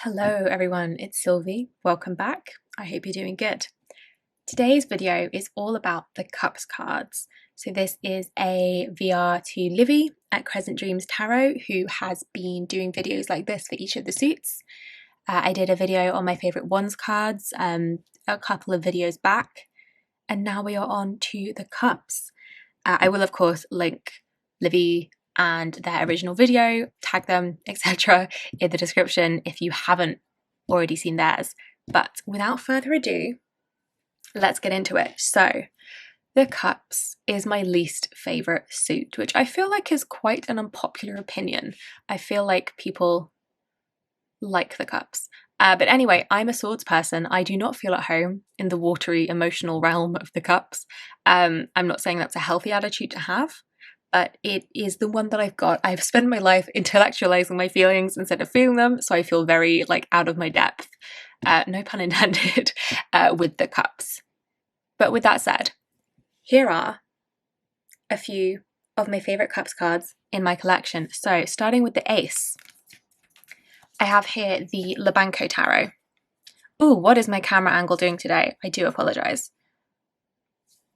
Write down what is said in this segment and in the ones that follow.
Hello everyone, it's Sylvie. Welcome back. I hope you're doing good. Today's video is all about the Cups cards. So this is a VR to Livy at Crescent Dreams Tarot, who has been doing videos like this for each of the suits. I did a video on my favourite Wands cards a couple of videos back, and now we are on to the Cups. I will of course link Livy and their original video, tag them, etc. in the description if you haven't already seen theirs. But without further ado, let's get into it. So, the Cups is my least favourite suit, which I feel like is quite an unpopular opinion. I feel like people like the Cups. But anyway, I'm a swords person. I do not feel at home in the watery, emotional realm of the Cups. I'm not saying that's a healthy attitude to have, but it is the one that I've got. I've spent my life intellectualizing my feelings instead of feeling them, so I feel very out of my depth, no pun intended, with the Cups. But with that said, here are a few of my favourite Cups cards in my collection. So starting with the Ace, I have here the Lubanko Tarot. Ooh, what is my camera angle doing today? I do apologise.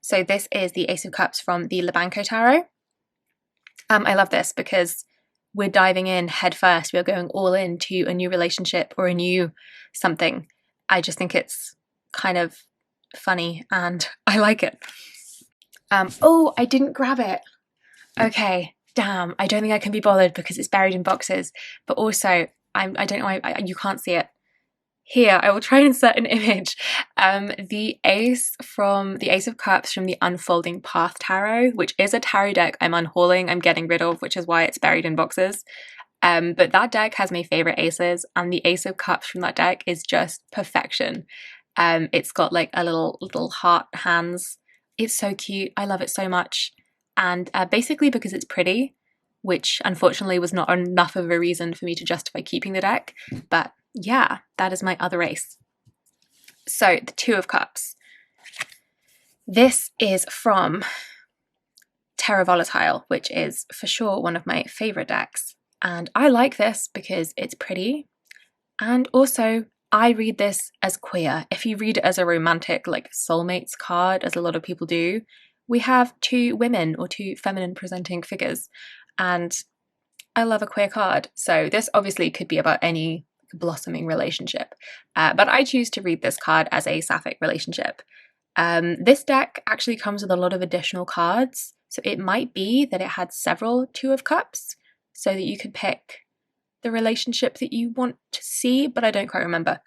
So this is the Ace of Cups from the Lubanko Tarot. I love this because we're diving in head first. We're going all into a new relationship or a new something. I just think it's kind of funny and I like it. Oh, I didn't grab it. Okay, damn. I don't think I can be bothered because it's buried in boxes. But also, I don't know. You can't see it. Here, I will try and insert an image. The Ace of Cups from the Unfolding Path Tarot, which is a tarot deck I'm unhauling, I'm getting rid of, which is why it's buried in boxes. But that deck has my favourite aces, and the Ace of Cups from that deck is just perfection. It's got a little heart hands. It's so cute. I love it so much. And basically because it's pretty, which unfortunately was not enough of a reason for me to justify keeping the deck, but yeah, that is my other ace. So the Two of Cups. This is from Terra Volatile, which is for sure one of my favourite decks. And I like this because it's pretty. And also, I read this as queer. If you read it as a romantic, soulmates card, as a lot of people do, we have two women or two feminine presenting figures. And I love a queer card. So this obviously could be about any blossoming relationship, but I choose to read this card as a sapphic relationship. This deck actually comes with a lot of additional cards, so it might be that it had several Two of Cups so that you could pick the relationship that you want to see, but I don't quite remember.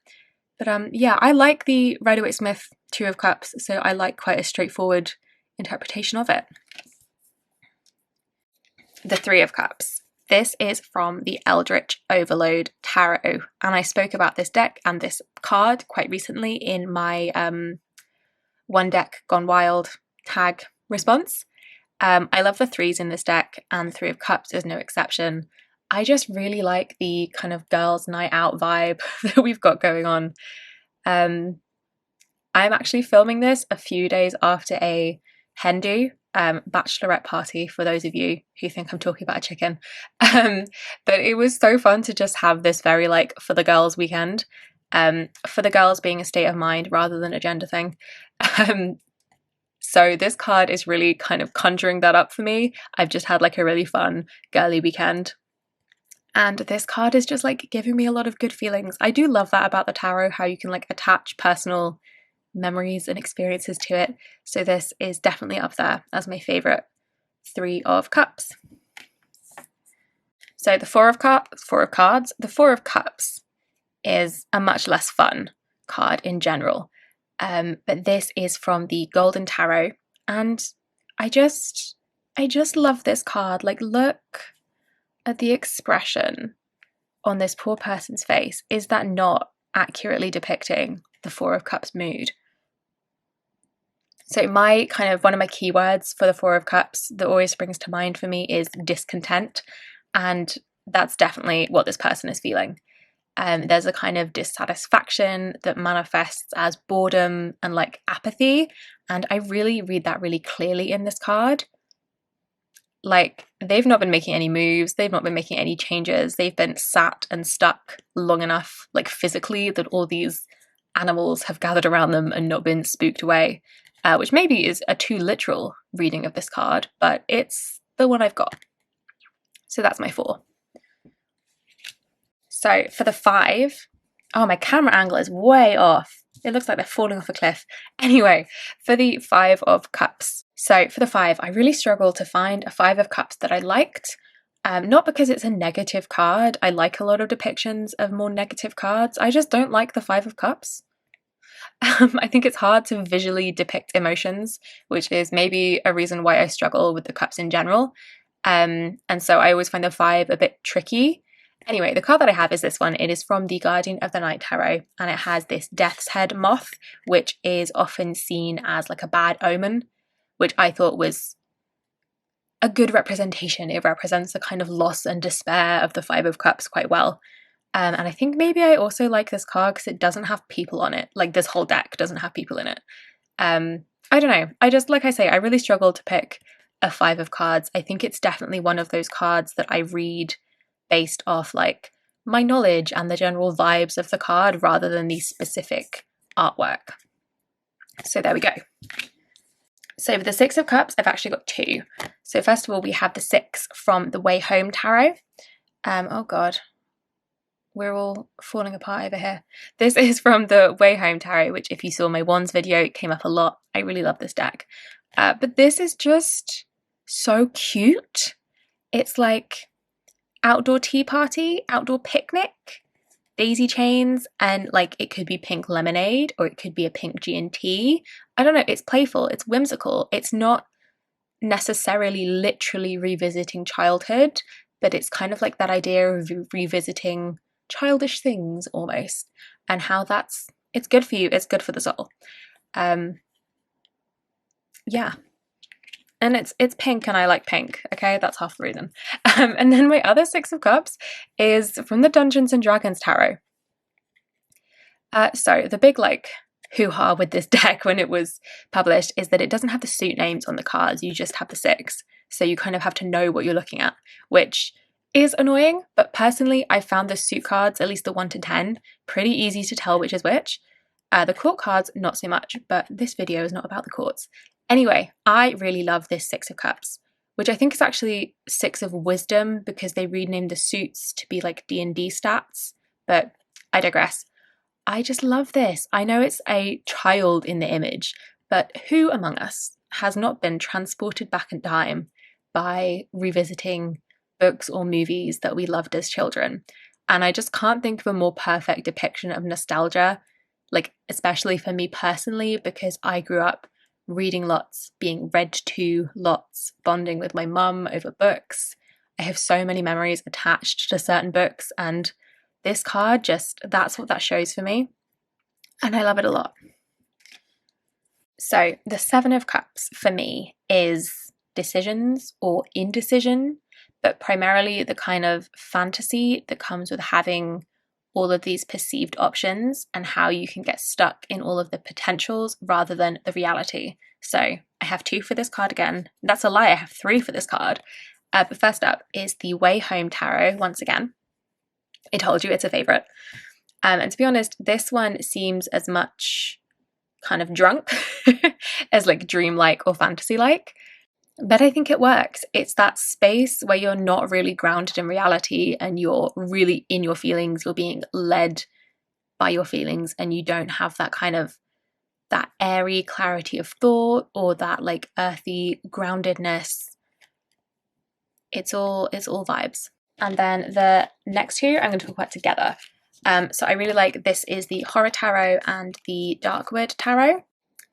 But yeah, I like the Rider-Waite-Smith Two of Cups, so I like quite a straightforward interpretation of it. The Three of Cups. This is from the Eldritch Overload Tarot, and I spoke about this deck and this card quite recently in my One Deck Gone Wild tag response. I love the threes in this deck, and the Three of Cups is no exception. I just really like the kind of girls' night out vibe that we've got going on. I'm actually filming this a few days after a hen do, bachelorette party, for those of you who think I'm talking about a chicken. But it was so fun to just have this very for the girls weekend, for the girls being a state of mind rather than a gender thing. So this card is really kind of conjuring that up for me. I've just had a really fun girly weekend. And this card is just giving me a lot of good feelings. I do love that about the tarot, how you can attach personal memories and experiences to it. So this is definitely up there as my favourite Three of Cups. So the Four of Cards. The Four of Cups is a much less fun card in general. But this is from the Golden Tarot, and I just love this card. Look at the expression on this poor person's face. Is that not accurately depicting the Four of Cups mood? So one of my keywords for the Four of Cups that always springs to mind for me is discontent, and that's definitely what this person is feeling. There's a kind of dissatisfaction that manifests as boredom and apathy, and I really read that really clearly in this card. like they've not been making any moves, they've not been making any changes, they've been sat and stuck long enough, like physically, that all these animals have gathered around them and not been spooked away, which maybe is a too literal reading of this card, but it's the one I've got. So that's my 4. So for the 5, oh, my camera angle is way off. It looks like they're falling off a cliff. Anyway, for the 5 of Cups. So for the 5, I really struggled to find a 5 of Cups that I liked. Not because it's a negative card. I like a lot of depictions of more negative cards. I just don't like the 5 of Cups. I think it's hard to visually depict emotions, which is maybe a reason why I struggle with the Cups in general. And so I always find the 5 a bit tricky. Anyway, the card that I have is this one. It is from the Guardian of the Night Tarot, and it has this Death's Head moth, which is often seen as like a bad omen, which I thought was a good representation. It represents the kind of loss and despair of the 5 of Cups quite well. And I think maybe I also like this card because it doesn't have people on it. Like, this whole deck doesn't have people in it. I don't know. I just, like I say, I really struggle to pick a 5 of cards. I think it's definitely one of those cards that I read based off like my knowledge and the general vibes of the card rather than the specific artwork. So there we go. So for the 6 of Cups, I've actually got 2. So first of all, we have the 6 from the Wayhome Tarot. Oh God, we're all falling apart over here. This is from the Wayhome Tarot, which if you saw my Wands video, it came up a lot. I really love this deck. But this is just so cute. It's like outdoor tea party, outdoor picnic, daisy chains, and like it could be pink lemonade or it could be a pink G&T. I don't know, it's playful, it's whimsical. It's not necessarily literally revisiting childhood, but it's kind of like that idea of revisiting childish things almost, and how it's good for you, it's good for the soul. Yeah. And it's pink and I like pink, okay? That's half the reason. And then my other 6 of Cups is from the Dungeons and Dragons Tarot. So the big like hoo-ha with this deck when it was published is that it doesn't have the suit names on the cards, you just have the 6. So you kind of have to know what you're looking at, which is annoying, but personally I found the suit cards, at least the 1 to 10, pretty easy to tell which is which. The court cards, not so much, but this video is not about the courts. Anyway, I really love this 6 of Cups, which I think is actually 6 of Wisdom because they renamed the suits to be like D&D stats, but I digress. I just love this. I know it's a child in the image, but who among us has not been transported back in time by revisiting books or movies that we loved as children? And I just can't think of a more perfect depiction of nostalgia, like especially for me personally, because I grew up reading lots, being read to lots, bonding with my mum over books. I have so many memories attached to certain books, and this card that's what that shows for me, and I love it a lot. So the 7 of Cups for me is decisions or indecision, but primarily the kind of fantasy that comes with having all of these perceived options and how you can get stuck in all of the potentials rather than the reality. So I have 2 for this card again. That's a lie, I have 3 for this card. But first up is the Wayhome Tarot once again. I told you it's a favourite. And to be honest, this one seems as much kind of drunk as like dreamlike or fantasy-like. But I think it works. It's that space where you're not really grounded in reality and you're really in your feelings, you're being led by your feelings, and you don't have that kind of that airy clarity of thought or that like earthy groundedness. It's all vibes. And then the next 2 I'm going to talk about together. So I really like, this is the Horror Tarot and the Darkwood Tarot.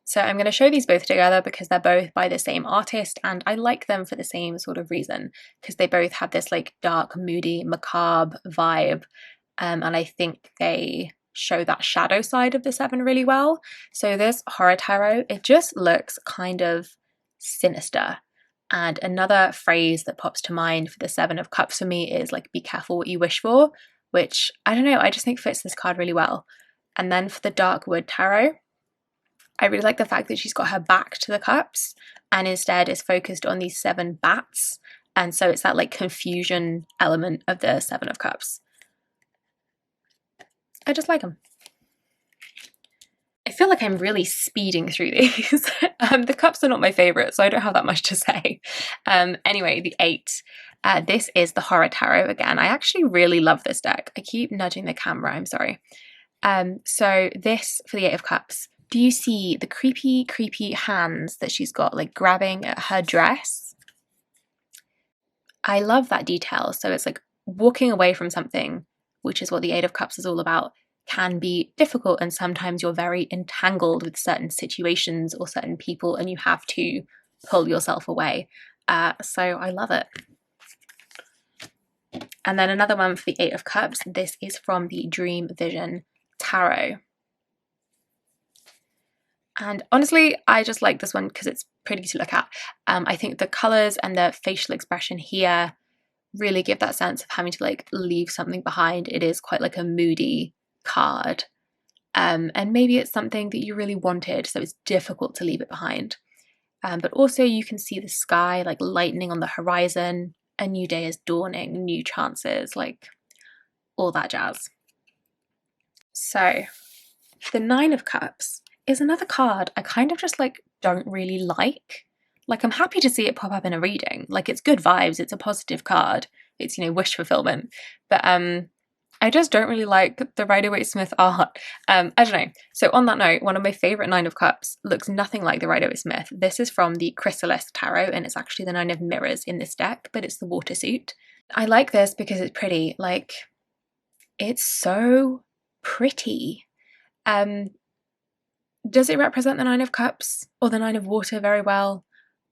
So I'm going to show these both together because they're both by the same artist, and I like them for the same sort of reason, because they both have this like dark, moody, macabre vibe, and I think they show that shadow side of the 7 really well. So this Horror Tarot, it just looks kind of sinister. And another phrase that pops to mind for the 7 of Cups for me is like, be careful what you wish for, which I don't know, I just think fits this card really well. And then for the Darkwood Tarot, I really like the fact that she's got her back to the cups and instead is focused on these 7 bats. And so it's that like confusion element of the 7 of Cups. I just like them. I feel like I'm really speeding through these. The cups are not my favourite, so I don't have that much to say. Anyway, the 8. This is the Horror Tarot again. I actually really love this deck. I keep nudging the camera, I'm sorry. So this, for the 8 of Cups, do you see the creepy hands that she's got, like grabbing at her dress? I love that detail. So it's like walking away from something, which is what the 8 of Cups is all about, can be difficult, and sometimes you're very entangled with certain situations or certain people and you have to pull yourself away. So I love it. And then another one for the 8 of Cups. This is from the Dream Vision Tarot. And honestly, I just like this one because it's pretty to look at. I think the colours and the facial expression here really give that sense of having to like leave something behind. It is quite like a moody card. And maybe it's something that you really wanted, so it's difficult to leave it behind. But also you can see the sky, like lightning on the horizon, a new day is dawning, new chances, like all that jazz. So the 9 of Cups is another card I kind of just like don't really like. Like I'm happy to see it pop up in a reading. Like it's good vibes, it's a positive card. It's, you know, wish fulfillment. But I just don't really like the Rider-Waite-Smith art. I don't know. So on that note, one of my favourite 9 of Cups looks nothing like the Rider-Waite-Smith. This is from the Chrysalis Tarot, and it's actually the 9 of Mirrors in this deck, but it's the water suit. I like this because it's pretty. Like, it's so pretty. Does it represent the 9 of Cups or the 9 of Water very well?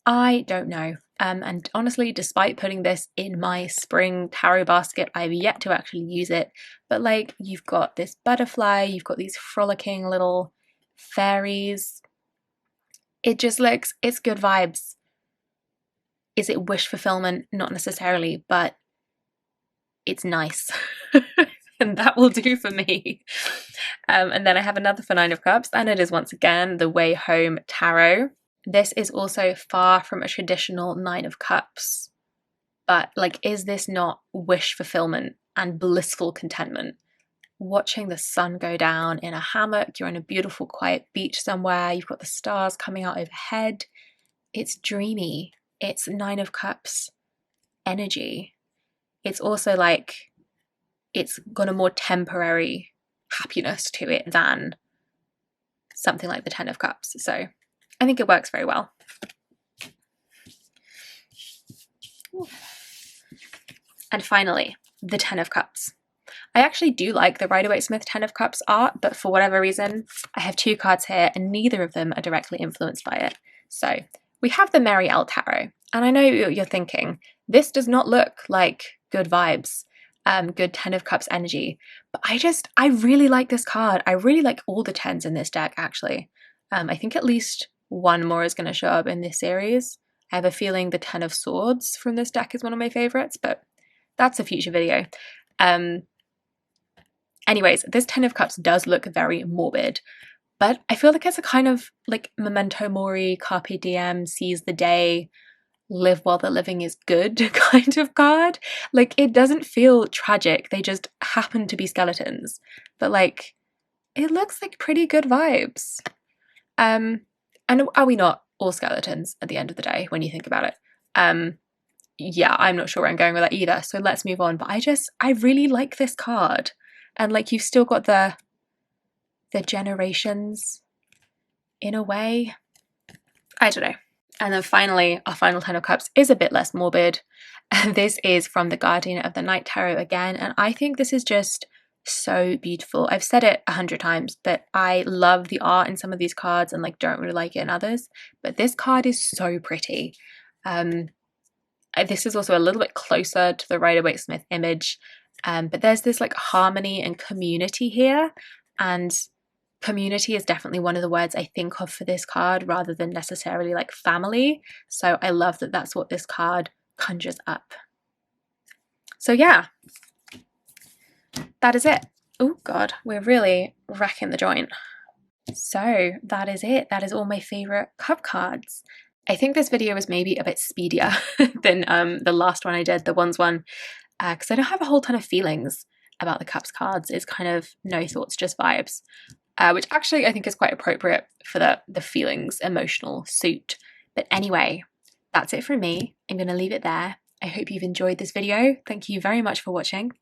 I don't know. And honestly, despite putting this in my spring tarot basket, I've yet to actually use it. But like, you've got this butterfly, you've got these frolicking little fairies. It just looks, it's good vibes. Is it wish fulfillment? Not necessarily, but it's nice. And that will do for me. And then I have another for 9 of Cups, and it is once again the Wayhome Tarot. This is also far from a traditional 9 of Cups, but like, is this not wish fulfillment and blissful contentment? Watching the sun go down in a hammock, you're on a beautiful quiet beach somewhere, you've got the stars coming out overhead. It's dreamy. It's 9 of Cups energy. It's also like, it's got a more temporary happiness to it than something like the 10 of Cups. So I think it works very well. And finally, the 10 of Cups. I actually do like the Rider-Waite-Smith 10 of Cups art, but for whatever reason, I have 2 cards here and neither of them are directly influenced by it. So we have the Mary L Tarot, and I know you're thinking, this does not look like good vibes, good 10 of Cups energy, but I really like this card. I really like all the 10s in this deck, actually. I think at least one more is going to show up in this series. I have a feeling the 10 of Swords from this deck is one of my favourites, but that's a future video. Anyways, this 10 of Cups does look very morbid, but I feel like it's a kind of like memento mori, carpe diem, seize the day, live while the living is good kind of card. Like, it doesn't feel tragic, they just happen to be skeletons, but like, it looks like pretty good vibes. And are we not all skeletons at the end of the day when you think about it? Yeah, I'm not sure where I'm going with that either, so let's move on. But I really like this card. And like, you've still got the generations in a way. I don't know. And then finally, our final 10 of Cups is a bit less morbid. And this is from the Guardian of the Night Tarot again. And I think this is just so beautiful. I've said it 100 times, but I love the art in some of these cards and like don't really like it in others. But this card is so pretty. This is also a little bit closer to the Rider-Waite-Smith image. But there's this like harmony and community here, and community is definitely one of the words I think of for this card rather than necessarily like family. So I love that that's what this card conjures up. So yeah, that is it. Oh God, we're really wrecking the joint. So that is it. That is all my favourite cup cards. I think this video was maybe a bit speedier than the last one I did, the ones one, because I don't have a whole ton of feelings about the cups cards. It's kind of no thoughts, just vibes, which actually I think is quite appropriate for the feelings emotional suit. But anyway, that's it from me. I'm going to leave it there. I hope you've enjoyed this video. Thank you very much for watching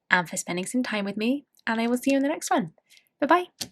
and for spending some time with me, and I will see you in the next one. Bye bye.